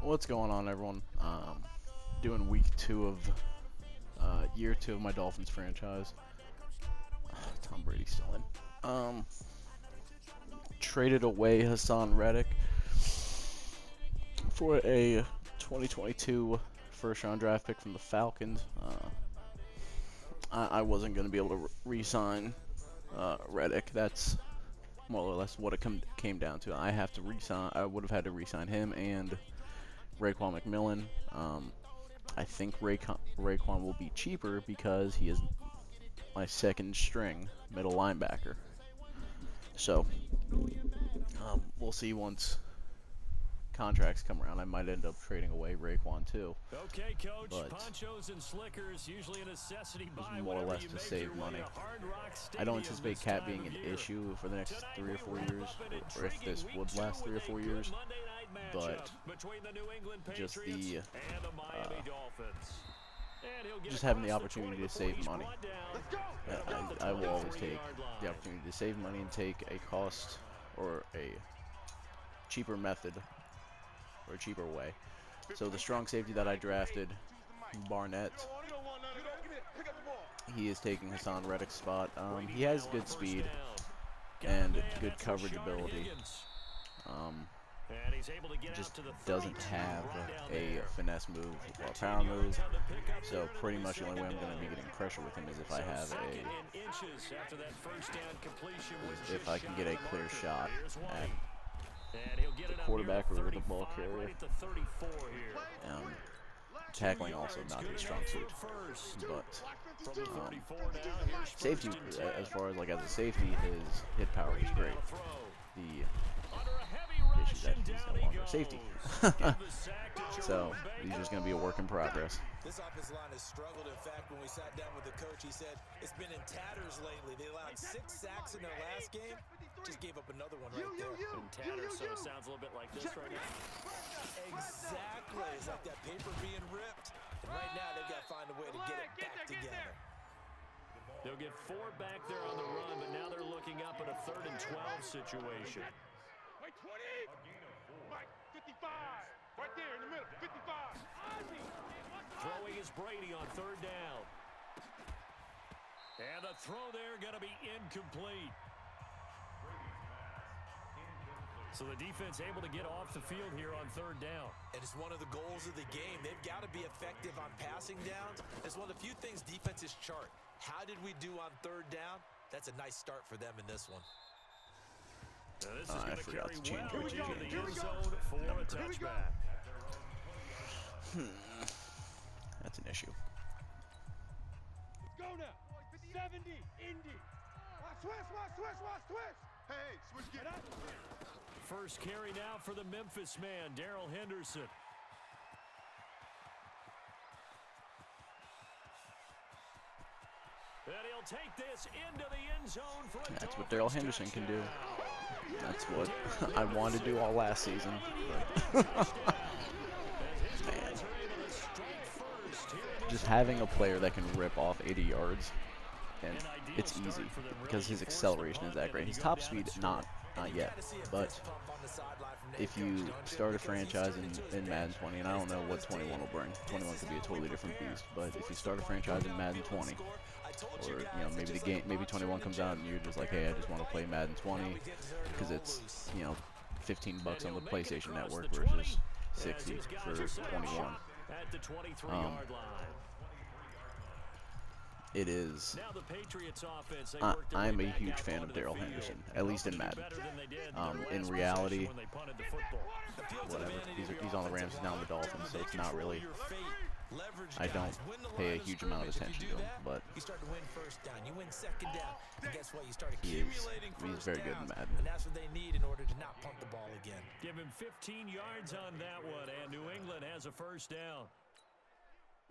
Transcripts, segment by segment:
What's going on, everyone? Doing week 2 of year 2 of my Dolphins franchise. Tom Brady's still in. Traded away Hassan Reddick for a 2022 first-round draft pick from the Falcons. I wasn't going to be able to re-sign Reddick. That's more or less what it came down to. I would have had to re-sign him and Raekwon McMillan. I think Raekwon will be cheaper because he is my second string middle linebacker. So we'll see once contracts come around. I might end up trading away Raekwon too. Okay, coach. But ponchos and slickers, usually a necessity buy, more or less to save money. I don't anticipate cap being an issue for the next 3 or 4 years, or if this would last 3 or 4 years. But just the just having the opportunity to save money. I will always take the opportunity to save money and take a cost or a cheaper method or a cheaper way. So the strong safety that I drafted, Barnett, he is taking Hassan Reddick's spot. He has good speed and good coverage ability. Just doesn't have a finesse move or a power move, so pretty much the only way I'm going to be getting pressure with him is if I have if I can get a clear shot at the quarterback or the ball carrier. Tackling also not his strong suit, but safety, as far as like as a safety, his hit power is great. The issue that he's no longer safety. So he's just going to be a work in progress. This offensive line has struggled. In fact, when we sat down with the coach, he said it's been in tatters lately. They allowed 6 sacks in their last game. Just gave up another one right there. In tatters, so it sounds a little bit like this right now. Exactly. It's like that paper being ripped. And right now, they've got to find a way to get it back together. They'll get 4 back there on the run, but now they're looking up at a 3rd and 12 situation. Wait, 20! Mike, 55! Right there in the middle, 55! Throwing is Brady on 3rd down. And the throw there going to be incomplete. So the defense able to get off the field here on 3rd down. And it's one of the goals of the game. They've got to be effective on passing downs. It's one of the few things defenses chart. How did we do on 3rd down? That's a nice start for them in this one. Now this is going to carry change well into the end zone for a touchback. That's an issue. Let's go now. 70, Indy. Switch. Hey, switch, get up. First carry now for the Memphis man, Darrell Henderson. And he'll take this into the end zone for a That's what Darrell Henderson can do. That's what I wanted to do all last season. Man. Just having a player that can rip off 80 yards, and it's easy because his acceleration is that great. His top speed, not yet, but if you start a franchise in Madden 20, and I don't know what 21 will bring. 21 could be a totally different beast, but if you start a franchise in Madden 20, or maybe 21 comes out and you're just like, hey, I just want to play Madden 20 because it's $15 on the PlayStation Network versus 60 for 21. At the 23-yard line. It is. Now the Patriots offense, I'm a huge fan of Darrell Henderson, at least in Madden. In reality, whatever. He's on the Rams, he's now on the Dolphins, so it's not really. I don't pay a huge amount of attention to him, but you start to win 1st down, you win 2nd down, and guess what? You start accumulating he's very good in Madden. And that's what they need in order to not punt the ball again. Give him 15 yards on that one, and New England has a 1st down.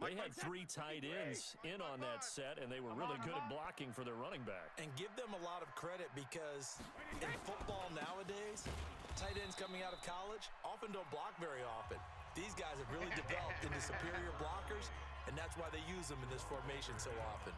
They had 3 tight ends in on that set, and they were really good at blocking for their running back. And give them a lot of credit because in football nowadays, tight ends coming out of college often don't block very often. These guys have really developed. into superior blockers, and that's why they use them in this formation so often.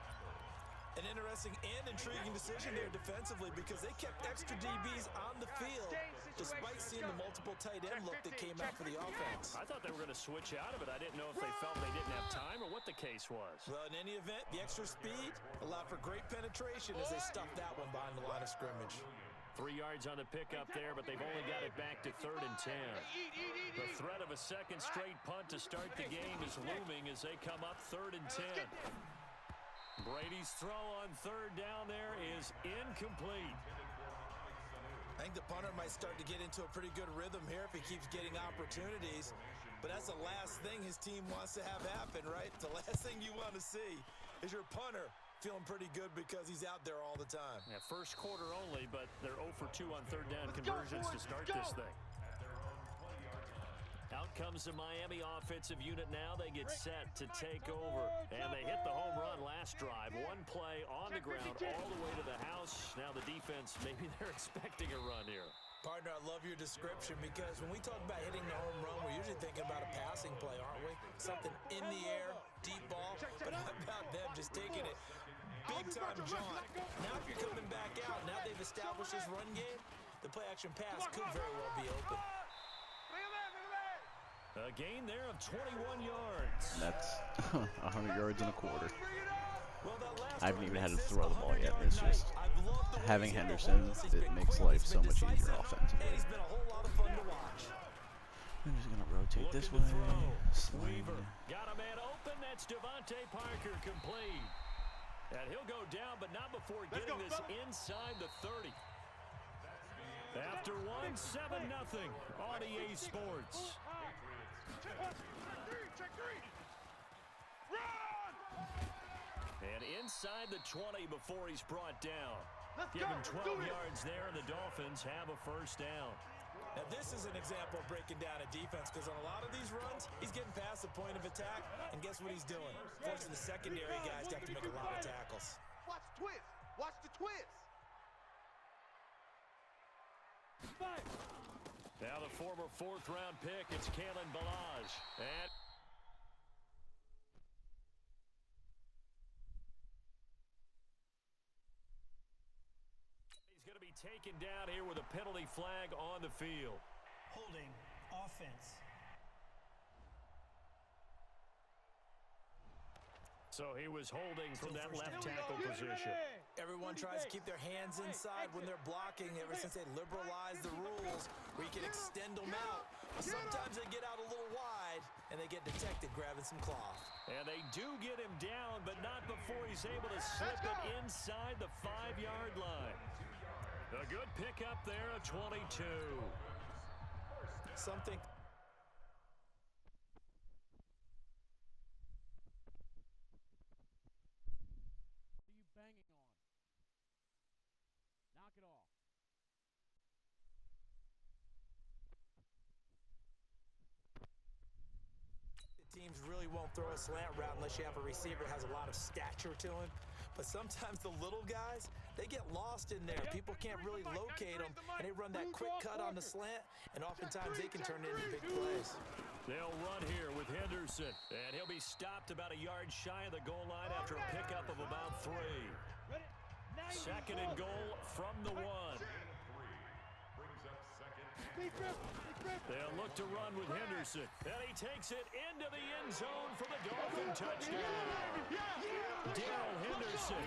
An interesting and intriguing decision there defensively because they kept extra DBs on the field despite seeing the multiple tight end look that came out for the offense. I thought they were going to switch out of it. I didn't know if they felt they didn't have time or what the case was. Well, in any event, the extra speed allowed for great penetration as they stuffed that one behind the line of scrimmage. 3 yards on the pickup there, but they've only got it back to 3rd and 10. The threat of a second straight punt to start the game is looming as they come up 3rd and 10. Brady's throw on 3rd down there is incomplete. I think the punter might start to get into a pretty good rhythm here if he keeps getting opportunities. But that's the last thing his team wants to have happen, right? The last thing you want to see is your punter feeling pretty good because he's out there all the time. Yeah, first quarter only, but they're 0 for 2 on 3rd down conversions to start this thing. Out comes the Miami offensive unit now. They get set to take over. And they hit the home run last drive. One play on the ground all the way to the house. Now the defense, maybe they're expecting a run here. Partner, I love your description because when we talk about hitting the home run, we're usually thinking about a passing play, aren't we? Something in the air, deep ball. But how about them just taking it big-time jaunt? Now if you're coming back out, now they've established this run game, the play-action pass could very well be open. A gain there of 21 yards. That's 100 yards and a quarter. Well, I haven't even had to throw the ball yet. It's just having Henderson, it makes life so much easier offensively. He's been a whole lot of fun to watch. I'm just going to rotate this way. Weaver got a man open. That's Devontae Parker complete. And he'll go down, but not before getting this inside the 30. After one, 7-0 on EA Sports. Check three. Run! And inside the 20 before he's brought down. Give him 12 yards there, and the Dolphins have a first down. Now, this is an example of breaking down a defense because on a lot of these runs, he's getting past the point of attack, and guess what he's doing? Forcing the secondary guys to have to make a lot of tackles. Watch the twist. Watch the twist. Now the former 4th-round pick, it's Kalen Ballage. And he's going to be taken down here with a penalty flag on the field. Holding offense. So he was holding from that left tackle position. Everyone tries to keep their hands inside when they're blocking ever since they liberalized the rules where you can extend them out. But sometimes they get out a little wide and they get detected grabbing some cloth. And they do get him down, but not before he's able to slip it inside the 5-yard line. A good pickup there at 22. Something. What are you banging on? Knock it off. Teams really won't throw a slant route unless you have a receiver that has a lot of stature to him. But sometimes the little guys, they get lost in there. People can't really locate them, and they run that quick cut on the slant, and oftentimes they can turn it into big plays. They'll run here with Henderson, and he'll be stopped about a yard shy of the goal line after a pickup of about 3. 2nd and goal from the 1. They'll look to run with Henderson, and he takes it into the end zone for the Dolphin touchdown. Darrell Henderson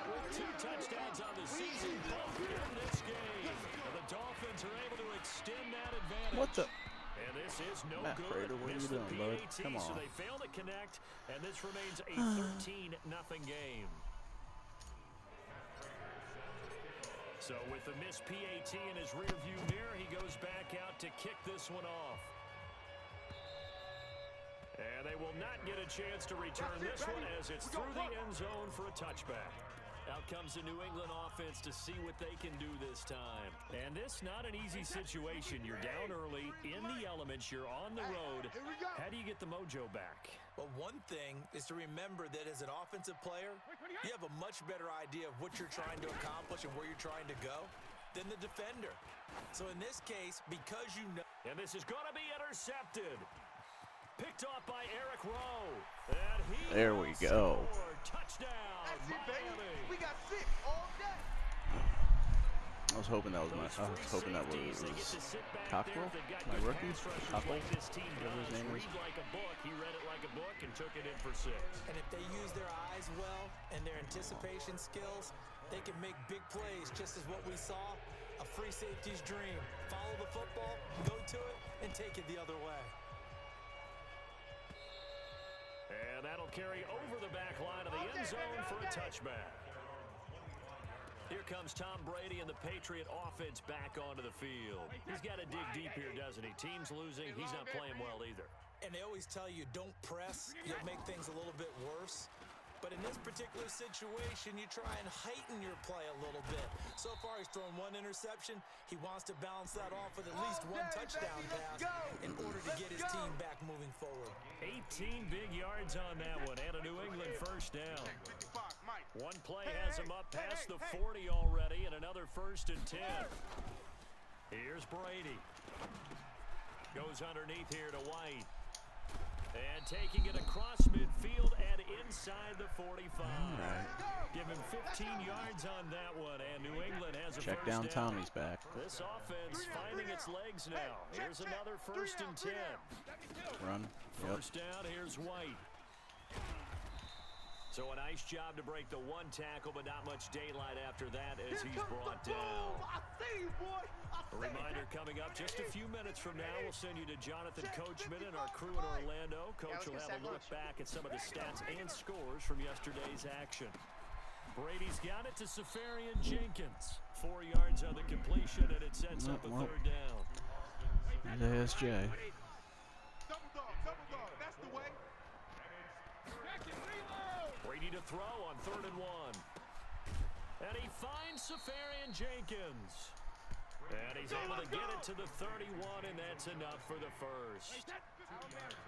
with 2 touchdowns on the season in this game. And the Dolphins are able to extend that advantage. What the? And this is no Matt good. Prater, what are you Missed the doing, bud? PAT, Come so on. they fail to connect, and this remains a 13-0 game. So with the missed PAT in his rearview mirror, he goes back out to kick this one off. And they will not get a chance to return this one as it's through the end zone for a touchback. Out comes the New England offense to see what they can do this time. And this not an easy situation. You're down early, in the elements, you're on the road. How do you get the mojo back? Well, one thing is to remember that as an offensive player, you have a much better idea of what you're trying to accomplish and where you're trying to go than the defender. So in this case, because you know... And this is going to be intercepted. Picked off by Eric Rowe. And he There we go. scored. Touchdown, Miami. We got 6 all day. I was hoping that was Cockrell, my rookie. Cockrell, whatever his name is. Like a book. He read it like a book and took it in for 6. And if they use their eyes well and their anticipation skills, they can make big plays, just as what we saw. A free safety's dream. Follow the football, go to it, and take it the other way. And that'll carry over the back line of the end zone for a touchback. Here comes Tom Brady and the Patriot offense back onto the field. He's got to dig deep here, doesn't he? Team's losing. He's not playing well either. And they always tell you, don't press. You'll make things a little bit worse. But in this particular situation, you try and heighten your play a little bit. So far, he's thrown 1 interception. He wants to balance that off with at least 1 touchdown pass in order to get his team back moving forward. 18 big yards on that one, and a New England first down. One play has him up past the 40 already, and another 1st and 10. Here's Brady. Goes underneath here to White. And taking it across midfield and inside the 45. Right. Give him 15 yards on that one, and New England has a Check first down down. Tommy's back. This offense finding its legs now. Here's another 1st and 10. Run. Yep. First down, here's White. So a nice job to break the 1 tackle, but not much daylight after that as he's brought down. A reminder coming up just a few minutes from now. We'll send you to Jonathan Coachman and our crew in Orlando. Coach will have a look back at some of the stats and scores from yesterday's action. Brady's got it to Safarian Jenkins. 4 yards on the completion, and it sets up a 3rd down. ASJ. Double dog, that's the way. Brady to throw on 3rd and 1. And he finds Safarian Jenkins. And he's able to get it to the 31, and that's enough for the first.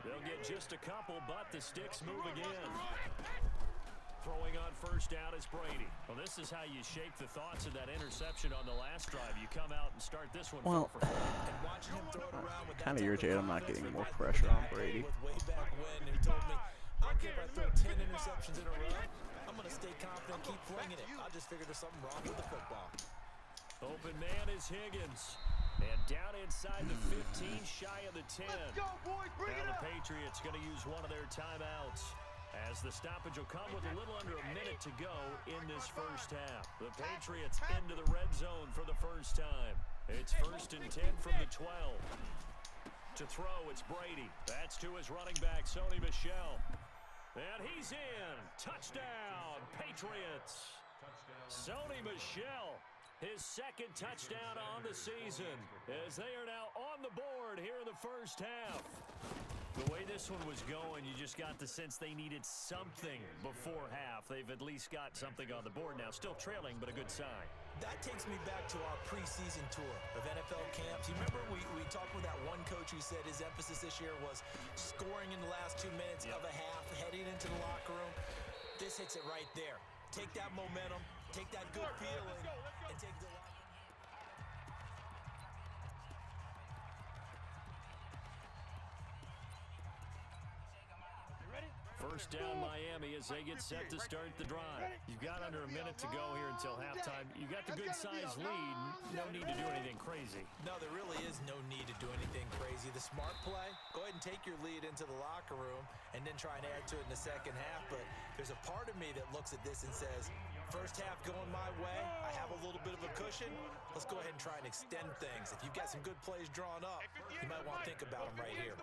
They'll get just a couple, but the sticks move again. Throwing on first down is Brady. Well, this is how you shake the thoughts of that interception on the last drive. You come out and start this one. Well, And watching him throw it around with that kind of type irritated. I'm not confidence getting like more that pressure on back Brady. with way back when, and he told me, I don't care if I throw 10 interceptions in a row. I'm going to stay confident, keep flinging it. I just figured there's something wrong with the football. Open man is Higgins. And down inside the 15, shy of the 10. Now the Patriots going to use one of their timeouts, as the stoppage will come with a little under a minute to go in this first half. The Patriots into the red zone for the first time. It's 1st and 10 from the 12. To throw, it's Brady. That's to his running back, Sony Michel. And he's in. Touchdown, Patriots. Sony Michel, his 2nd touchdown on the season, as they are now on the board here in the first half. The way this one was going, you just got the sense they needed something before half. They've at least got something on the board now. Still trailing, but a good sign. That takes me back to our preseason tour of NFL camps. You remember we talked with that one coach who said his emphasis this year was scoring in the last 2 minutes of a half, heading into the locker room. This hits it right there. Take that momentum, take that good feeling, and take the locker room. First down Miami as they get set to start the drive. You've got under a minute to go here until halftime. You got the good size lead. No need to do anything crazy. No, there really is no need to do anything crazy. The smart play, go ahead and take your lead into the locker room and then try and add to it in the second half. But there's a part of me that looks at this and says, first half going my way, I have a little bit of a cushion. Let's go ahead and try and extend things. If you've got some good plays drawn up, you might want to think about them right here.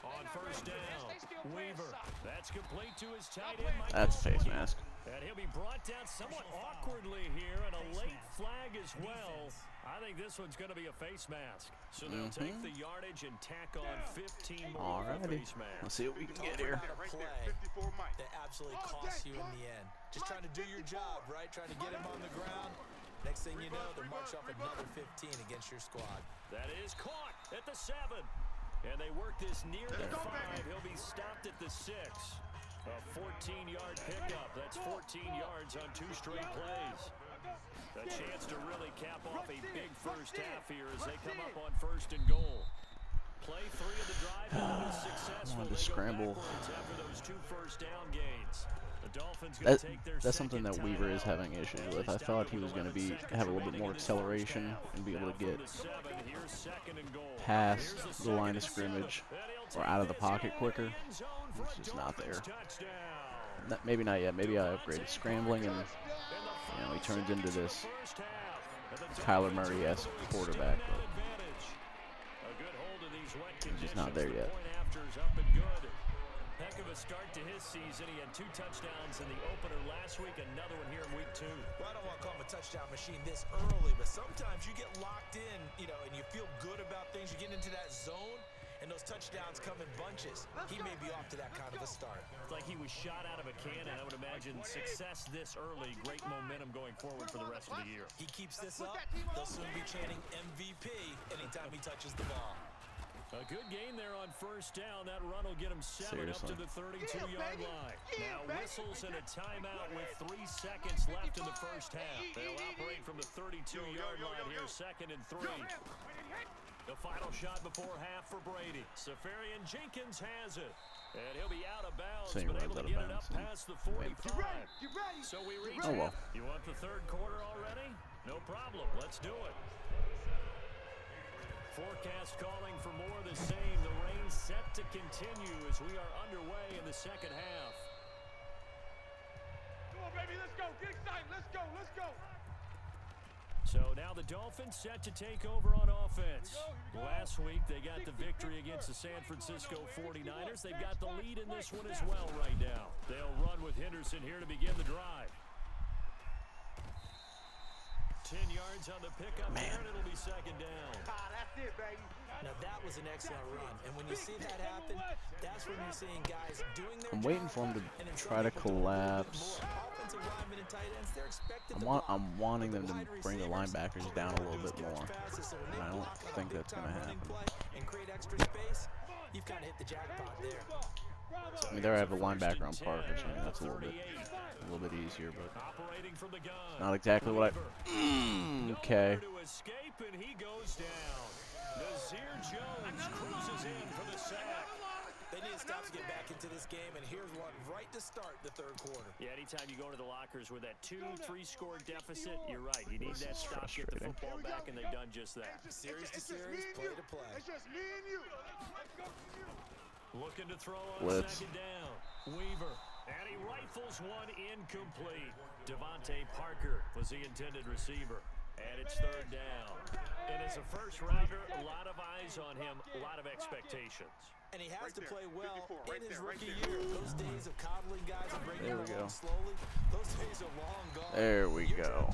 On first down, Weaver. That's complete to his tight end, Michael. That's face mask. And he'll be brought down somewhat awkwardly here, and a late flag as well. I think this one's going to be a face mask. So they'll take the yardage and tack on 15 more for the face mask. Let's see what we can get here. Play that absolutely costs you in the end. Just trying to do your job, right? Trying to get him on the ground. Next thing you know, they'll march off another 15 against your squad. That is caught at the 7. And they work this near the 5. He'll be stopped at the 6. A 14-yard pickup. That's 14 yards on 2 straight plays. A chance to really cap off a big first half here as they come up on 1st and goal. Play 3 of the Just scramble. After those 2 first down gains. The Dolphins gonna take their That's something that second Weaver is timeout. having issues with. I thought he was going to have a little bit more acceleration and be able to get past the line of scrimmage or out of the pocket quicker. It's just not there. Maybe not yet. Maybe I upgraded scrambling, and he turns into this Kyler Murray-esque quarterback, but he's just not there yet. Heck of a start to his season. He had 2 touchdowns in the opener last week, another one here in week 2. Well, I don't want to call him a touchdown machine this early, but sometimes you get locked in, and you feel good about things. You get into that zone, and those touchdowns come in bunches. He may be off to that kind of a start. It's like he was shot out of a cannon. I would imagine success this early, great momentum going forward for the rest of the year. He keeps this up, they'll soon be chanting MVP anytime he touches the ball. A good gain there on first down. That run will get him 7 up to the 32-yard line. Now whistles and a timeout with 3 seconds left in the first half. They'll operate from the 32-yard line here, 2nd and 3. The final shot before half for Brady. Safarian Jenkins has it. And he'll be out of bounds, but able to get it up past the 45. So we reach it. You want the 3rd quarter already? No problem. Let's do it. Forecast calling for more of the same. The rain set to continue as we are underway in the second half. Come on, baby, let's go. Get excited. Let's go. Let's go. So now the Dolphins set to take over on offense. Last week they got the victory against the San Francisco 49ers. They've got the lead in this one as well right now. They'll run with Henderson here to begin the drive. 10 yards on the pickup there, and it'll be 2nd down. That's it, baby. Now that was an excellent run, and when you see that happen, that's when you're seeing guys doing their I'm waiting for him to try to collapse. I'm wanting them to bring the linebackers down a little bit more, and I don't think that's going to happen. You've kind of hit the jackpot there. I mean, there I have a linebacker on Parker, so that's a little bit easier, but not exactly what I. Okay. They need to stop to get back into this game, and here's one right to start the 3rd quarter. Yeah, anytime you go to the lockers with that 2-3 score deficit, you're right. You need that stop, get the football back, and they've done just that. Series to series, play to play. It's just me and you. Looking to throw on 2nd down. Weaver. And he rifles one incomplete. Devontae Parker was the intended receiver. And it's 3rd down. And as a first rounder, a lot of eyes on him, a lot of expectations. And he has to play well in his rookie year. Those days of coddling guys and bringing them along slowly, those days are long gone. There we go.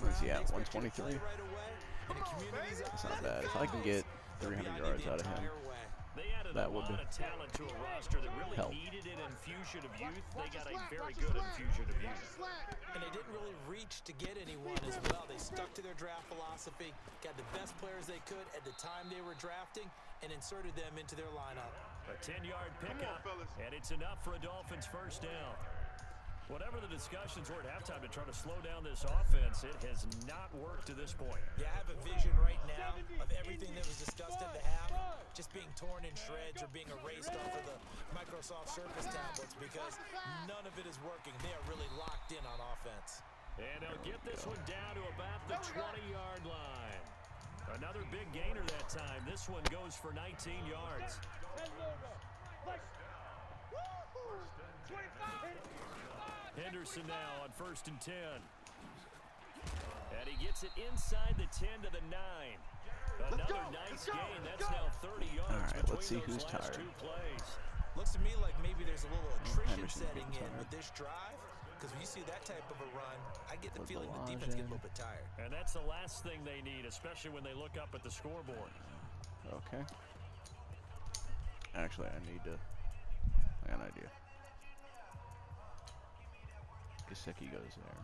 What's he at, 123? That's not bad. If I can get 300 yards out of him, that would a lot of talent to a roster that really help. needed an infusion of youth. They got a very good infusion of youth. And they didn't really reach to get anyone as well. They stuck to their draft philosophy, got the best players they could at the time they were drafting, and inserted them into their lineup. A 10-yard pickup, and it's enough for a Dolphins first down. Whatever the discussions were at halftime to try to slow down this offense, it has not worked to this point. Yeah, I have a vision right now of everything that was discussed at the half just being torn in shreds or being erased off of the Microsoft Surface tablets because none of it is working. They are really locked in on offense. And they'll get this one down to about the 20-yard line. Another big gainer that time. This one goes for 19 yards. Henderson now on 1st and 10. And he gets it inside the 10 to the 9. Another nice gain. That's now 30 yards. All right, let's see who's tired. 2 plays. Looks to me like maybe there's a little attrition setting in with this drive. Because when you see that type of a run, I get the feeling the defense gets a little bit tired. And that's the last thing they need, especially when they look up at the scoreboard. Okay. Actually, I got an idea. Gesicki goes there.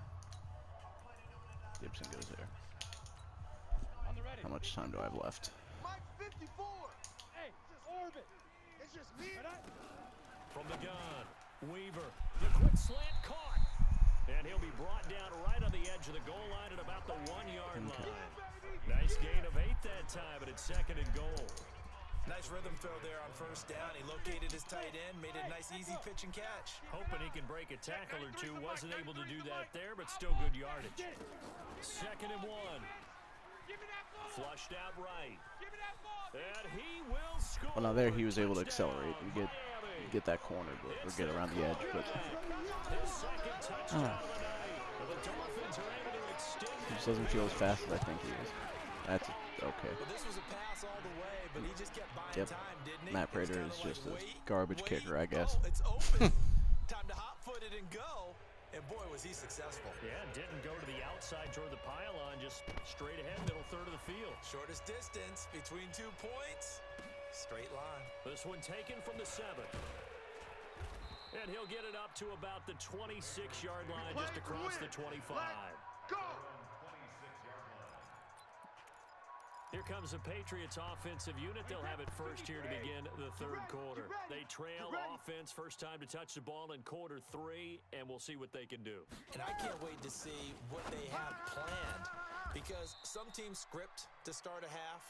Gibson goes there. How much time do I have left? Mike 54. Hey, just orbit. It's just me. From the gun, Weaver. The quick slant caught. And he'll be brought down right on the edge of the goal line at about the 1-yard line. Nice gain of 8 that time, but it's 2nd and goal. Nice rhythm throw there on first down. He located his tight end, made a nice easy pitch and catch. Hoping he can break a tackle or two. Wasn't able to do that there, but still good yardage. 2nd and 1. Flushed out right. And he will score. Well, now there he was able to accelerate and get that corner, but or get around the edge. But His 2nd touchdown of the night. The Dolphins are able to extend. he just doesn't feel as fast as I think he is. That's okay. Well, this was a pass all the way, but he just kept buying time, didn't he? Matt Prater is just a garbage kicker, I guess. Oh, it's open. Time to hot-foot it and go. And boy, was he successful. Yeah, didn't go to the outside toward the pylon, just straight ahead, middle third of the field. Shortest distance between 2 points. Straight line. This one taken from the 7. And he'll get it up to about the 26-yard line, just across the 25. Go! Here comes the Patriots offensive unit. They'll have it first here to begin the 3rd quarter. They trail offense, first time to touch the ball in quarter 3, and we'll see what they can do. And I can't wait to see what they have planned, because some teams script to start a half.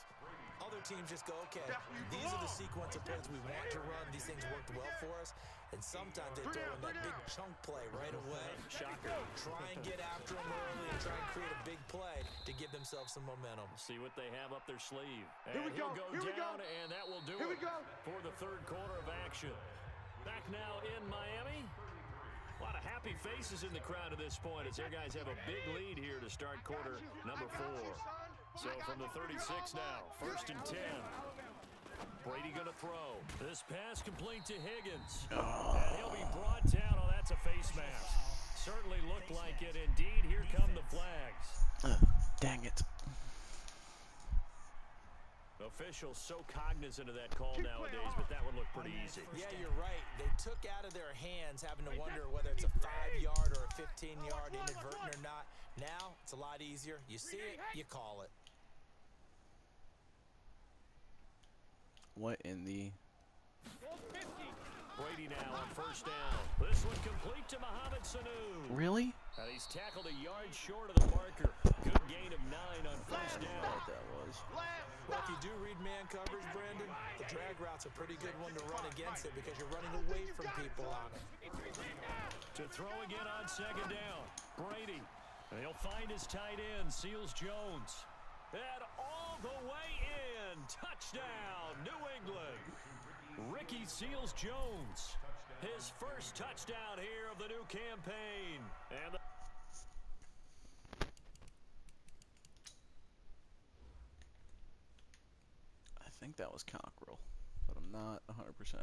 Other teams just go, okay, these are the sequence of plays we want to run. These things worked well for us. And sometimes they throw in that big chunk play right away. Shocker. Try and get after them early and try and create a big play to give themselves some momentum. See what they have up their sleeve. And Here we he'll go. go down, and that will do it for the 3rd quarter of action. Back now in Miami. A lot of happy faces in the crowd at this point as their guys have a big lead here to start quarter number 4. So from the 36 now, 1st and 10. Brady going to throw. This pass complete to Higgins. And he'll be brought down. Oh, that's a face mask. Certainly looked like it. Indeed, here come the flags. Dang it. Officials so cognizant of that call nowadays, but that one looked pretty easy. Yeah, you're right. They took out of their hands having to wonder whether it's a 5-yard or a 15-yard inadvertent or not. Now, it's a lot easier. You see it, you call it. What in the... Brady now on first down. This one complete to Mohamed Sanu. Really? And he's tackled a yard short of the marker. Good gain of 9 on first down. What that was. Well, if you do read man coverage, Brandon, the drag route's a pretty good one to run against it because you're running away from people on it. To throw again on 2nd down. Brady. And he'll find his tight end, Seals Jones. And all the way in. Touchdown, New England. Ricky Seals-Jones, his first touchdown here of the new campaign. And I think that was Cockrell, but I'm not 100%.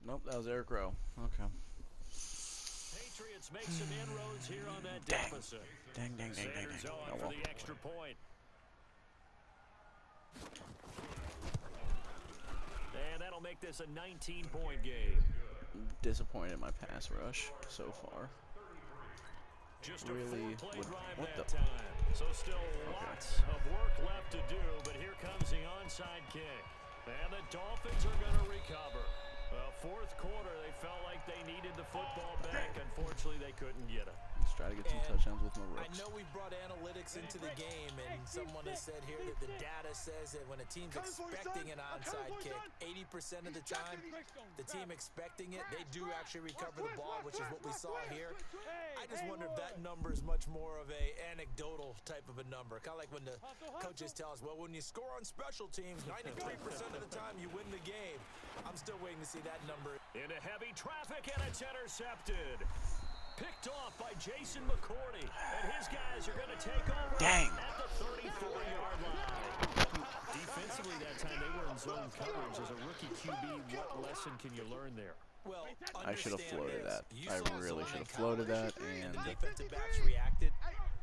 Nope, that was Eric Rowe. Okay. Patriots make some inroads here on that deficit. Dang. Sanders on Oh, for well. the extra point. And that'll make this a 19-point game. Disappointed in my pass rush so far. Just Really? a 4-play drive What that the? time. So still lots of work left to do, but here comes the onside kick. And the Dolphins are going to recover. Well, 4th quarter, they felt like they needed the football back. Unfortunately, they couldn't get it. Let's try to get some touchdowns with my I rooks. know we brought analytics into the game, and someone has said here that the data says that when a team's expecting an onside kick, 80% of the time, the team expecting it, they do actually recover the ball, which is what we saw here. I just wonder if that number is much more of a anecdotal type of a number. Kind of like when the coaches tell us, well, when you score on special teams, 93% of the time you win the game. I'm still waiting to see that number. Into heavy traffic, and it's intercepted. Picked off by Jason McCourty, and his guys are going to take over at the 34-yard line. Defensively that time, they were in zone coverage. As a rookie QB, what lesson can you learn there? Well, I should have floated that. I really should have floated floated that, and the defensive backs reacted,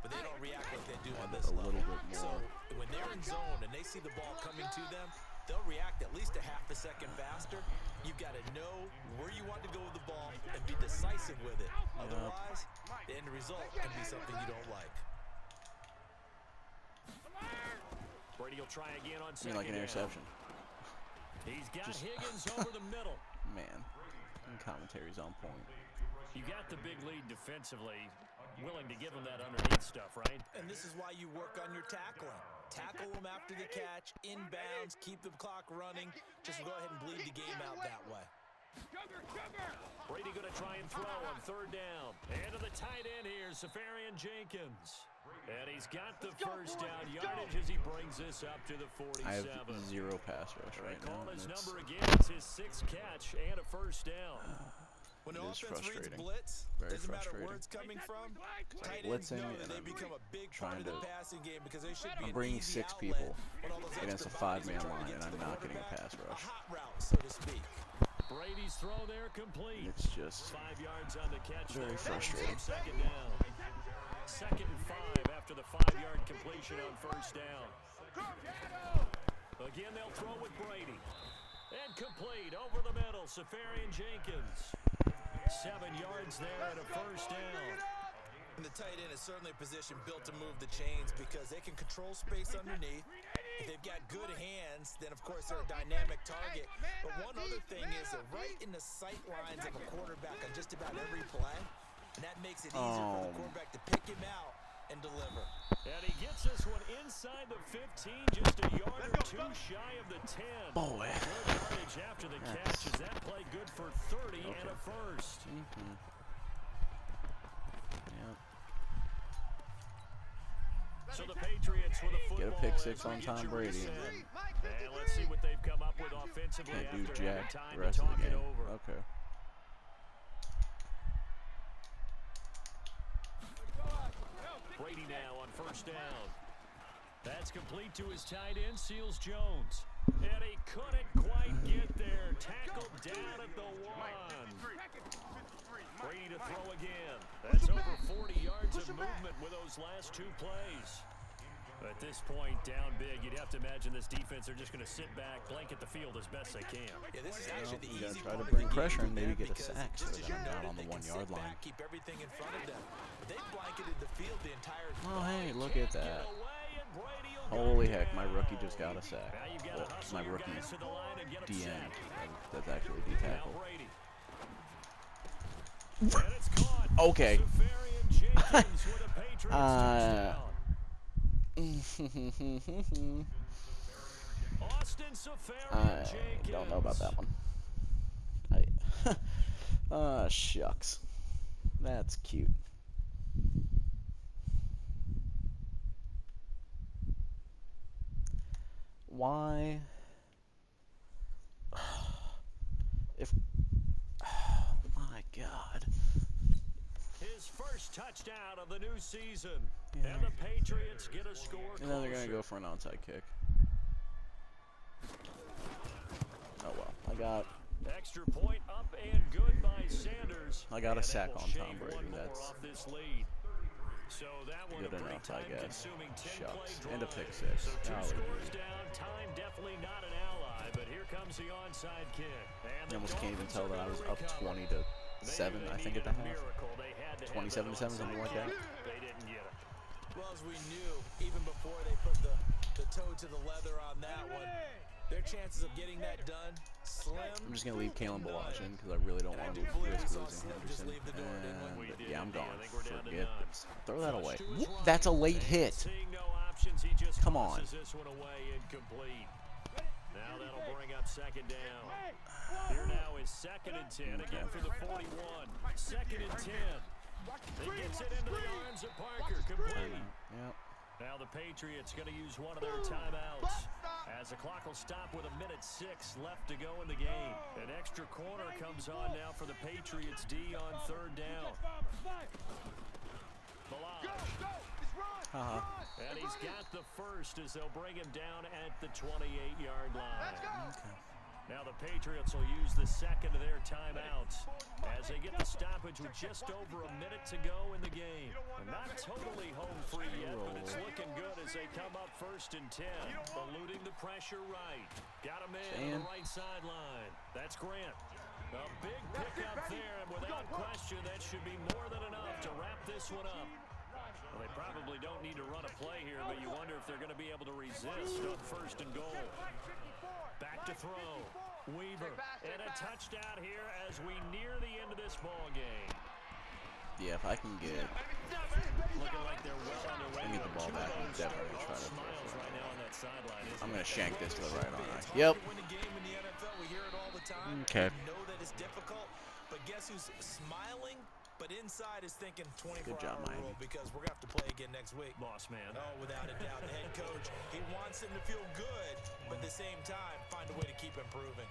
but they don't react like they do on this a level. little bit So more. when they're in zone and they see the ball coming to them, they'll react at least a half a second faster. You've got to know where you want to go with the ball and be decisive with it. Otherwise, the end result can be something you don't like. Brady will try again on I second mean, like an down. interception. He's got Just- Higgins over the middle. Man, commentary's on point. You got the big lead defensively, willing to give him that underneath stuff, right? And this is why you work on your tackling. Tackle them after the catch, inbounds, keep the clock running. Just go ahead and bleed the game out that way. Brady going to try and throw on third down. And to the tight end here, Safarian Jenkins. And he's got the first down yardage as he brings this up to the 47. I have 0 pass rush right now. Call his number again. It's his 6th catch and a first down. When the It is offense reads frustrating. blitz, Very doesn't matter where frustrating. it's coming from, tight ends blitzing know and that they I'm become a big part trying of the to- passing game because they should be I'm an bringing easy 6 outlet people when all those against a extra bodies are 5-man trying to line, get and to I'm the not getting a quarterback. pass rush. A hot route, so to speak. Brady's throw there complete. It's just 5 yards on the catch. very there. frustrating. Second down. 2nd and 5 after the 5-yard completion on first down. Again, they'll throw with Brady. And complete over the middle. Safarian Jenkins. 7 yards there and a first down. And the tight end is certainly a position built to move the chains because they can control space underneath. If they've got good hands, then of course they're a dynamic target. But one other thing is they're right in the sight lines of a quarterback on just about every play. And that makes it easier for the quarterback to pick him out and deliver. And he gets this one inside the 15, just a yard or 2 shy of the 10. Boy. Good yardage after the catch. Is that play good for 30 and a first? Yeah. So the Patriots with a football. Get a pick as 6 we on get Tom you Brady reset. and then And let's see what they've come up with offensively can't do after having jack time the rest to of talk the it game. over. Okay. Brady now on first down. That's complete to his tight end, Seals Jones. And he couldn't quite get there. Tackled down at the 1. Brady to throw again. That's over 40 yards of movement with those last 2 plays. At this point, down big, you'd have to imagine this defense are just going to sit back, blanket the field as best they can. Yeah, this is actually the You gotta easy try part to of the bring game pressure for and maybe them get a because sack so just as that you I'm not noted, on the they can 1-yard sit line. back, keep everything in front of them. They blanketed the field the entire time. Oh, hey, look at that. Holy Holy heck, my rookie just got a sack. Well, my rookie DN. That's actually D tackle. Okay. I don't know about that one. Shucks. That's cute. Why? If... Oh, my God. His first touchdown of the new season. Yeah. And the Patriots get a score closer. And then they're going to go for an onside kick. Oh, well. I got... Extra point up and good by Sanders. I got a sack on Tom Brady. That's off this lead. So that one good enough, I guess. Shucks. And a pick 6. So 2 scores down. Time definitely not an ally, but here comes the onside kick. And I almost can't even tell that I was up 20 to 7, I think, at the half. 27 to 7, something like that. They didn't get it. Well, as we knew, even before they put the toe to the leather on that one, their chances of getting that done, slim. I'm just going to leave Kalen Balaj in because I really don't want to risk losing Henderson. And, yeah, I'm gone. Forget this. Throw that away. That's a late hit. Come on. Now that'll bring up second down. Here now is 2nd and 10. Again for the 41. 2nd and 10. He gets it into the arms of Parker. Complete. Yep. Now the Patriots going to use one of their timeouts as the clock will stop with 1:06 left to go in the game. An extra corner comes on now for the Patriots D on third down. And he's got the first as they'll bring him down at the 28-yard line. Okay. Now the Patriots will use the 2nd of their timeouts as they get the stoppage with just over 1 minute to go in the game. Not totally home free yet, but it's looking good as they come up 1st and 10. Eluding the pressure right. Got a man on the right sideline. That's Grant. A big pickup there, and without question, that should be more than enough to wrap this one up. Well, they probably don't need to run a play here, but you wonder if they're going to be able to resist on 1st and goal. Back to throw. Weaver. And a touchdown here as we near the end of this ball game. Yeah, if I can get Looking like they're well on their way. get the ball back, I'm definitely gonna try to throw Smiles for right it. now on that sideline. I'm gonna shank this to the right, aren't I? It's Yep. hard to win a game in the NFL. We hear it all the time. Okay. We know that it's difficult, but guess who's smiling? But inside is thinking 24-hour Good job, Miami. rule because we're gonna have to play again next week. Boss man. Oh, without a doubt, the head coach, he wants them to feel good, but at the same time, find a way to keep improving.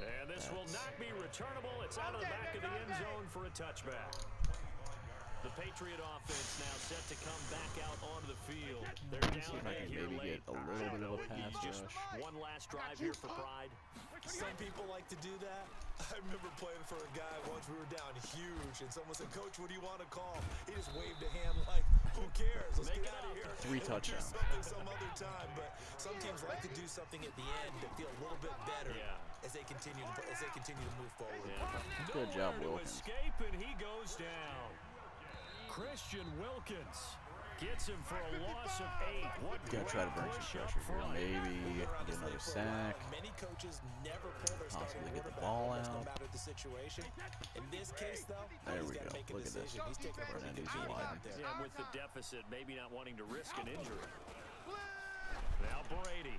And this will not be returnable. It's out of the back of the end zone for a touchback. The Patriot offense now set to come back out onto the field. They're See down if I big can here maybe late. get a little bit of a pass Just rush. one last drive here for Pride. Some people like to do that. I remember playing for a guy once. We were down huge, and someone said, "Coach, what do you want to call?" He just waved a hand like, "Who cares? Let's Make get it out of up. here." 3 and touchdowns. Do something some other time. But some teams like to do something at the end to feel a little bit better as they continue to move forward. Good job, Nowhere to Wilkins. escape, and he goes down. Christian Wilkins gets him for a loss of 8. What Gotta try to bring great some push up pressure here. front. Maybe get another sack. Many coaches never pull their Possibly starting get the quarterback ball almost no out. matter the situation. In this case, though, There he's we got to go. make a Look at this. decision. He's taking a pretty good Fernandez shot wide. out there. Yeah, with the deficit, maybe not wanting to risk an injury. Now Brady.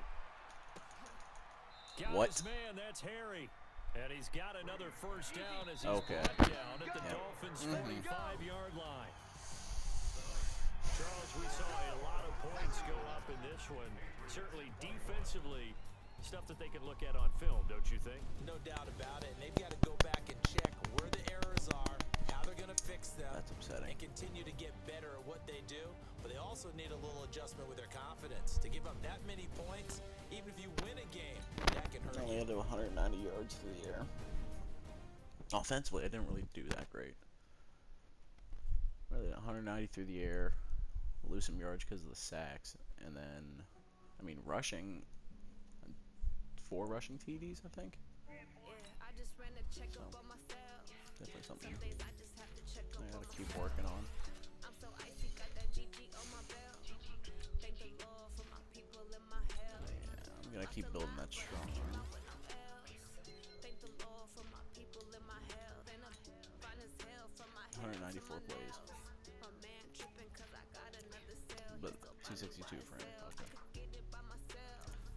Got What? his man, that's Harry. And he's got another first down as he's Okay. brought down at the Yeah. Dolphins' 45-yard line. Charles, we saw a lot of points go up in this one. Certainly defensively, stuff that they can look at on film, don't you think? No doubt about it. And they've got to go back and check where the errors are, how they're going to fix them, That's upsetting. and continue to get better at what they do. But they also need a little adjustment with their confidence. To give up that many points, even if you win a game, that can hurt Only you. had to 190 yards through the air. Offensively, I didn't really do that great. Really, 190 through the air, lose some yards because of the sacks, and then, I mean, rushing, 4 rushing TDs, I think. So, definitely something I gotta keep working on. Yeah, I'm gonna keep building that strong arm. 194 plays. But 262 frame. Okay.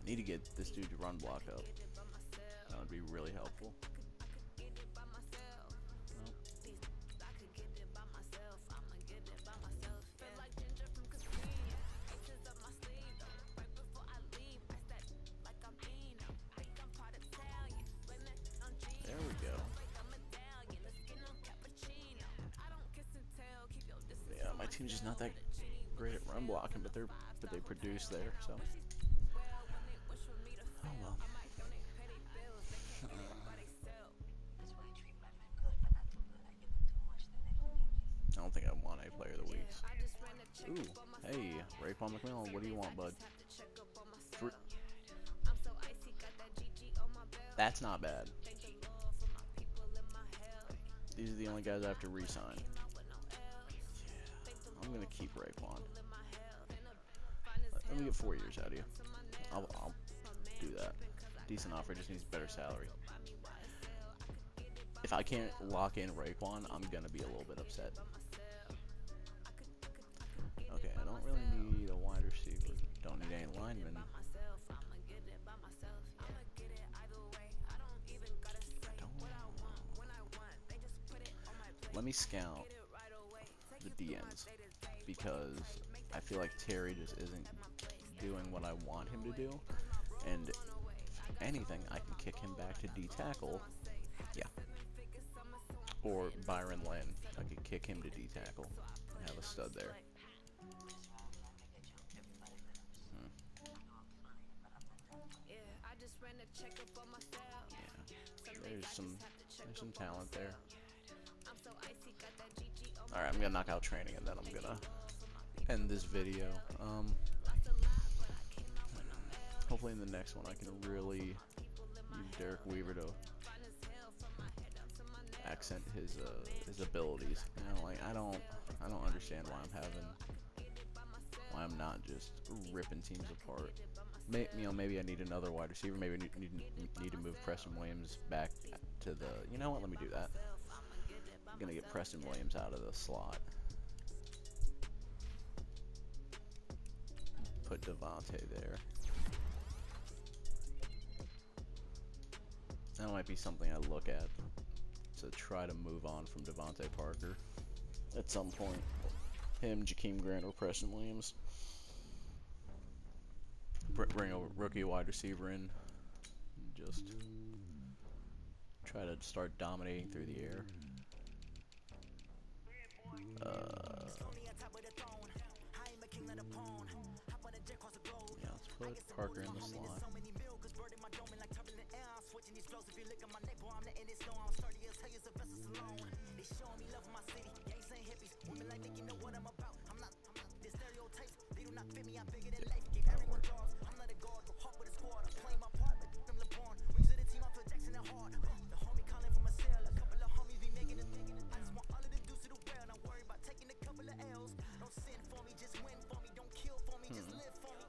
Need to get this dude to run block up. That would be really helpful. There we go. Yeah, my team's just not that great at run blocking, but they produce there, so. Oh well. I don't think I won a player of the week. Ooh, hey, Raekwon McMillan, what do you want, bud? That's not bad. These are the only guys I have to re-sign. Yeah, I'm gonna keep Raekwon. Let me get 4 years out of you. I'll do that. Decent offer, just needs better salary. If I can't lock in Raekwon, I'm gonna be a little bit upset. Okay, I don't really need a wide receiver. Don't need any linemen. Let me scout the DNs because I feel like Terry just isn't doing what I want him to do, and if anything, I can kick him back to D-tackle. Yeah. Or Byron Lynn, I could kick him to D-tackle and have a stud there. Yeah, there's some talent there. Alright, I'm gonna knock out training and then I'm gonna end this video. Hopefully in the next one I can really use Derek Weaver to accent his abilities. You know, like I don't understand why I'm not just ripping teams apart. Maybe I need another wide receiver. Maybe I need to move Preston Williams back into the... You know what? Let me do that. I'm going to get Preston Williams out of the slot. Put Devontae there. That might be something I look at to try to move on from Devontae Parker at some point. Him, Jakeem Grant, or Preston Williams. Bring a rookie wide receiver in. Just try to start dominating through the air. Yeah, let's put Parker in the slot.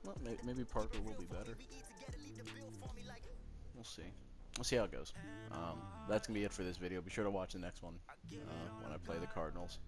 Well, maybe Parker will be better. We'll see. We'll see how it goes. That's going to be it for this video. Be sure to watch the next one when I play the Cardinals.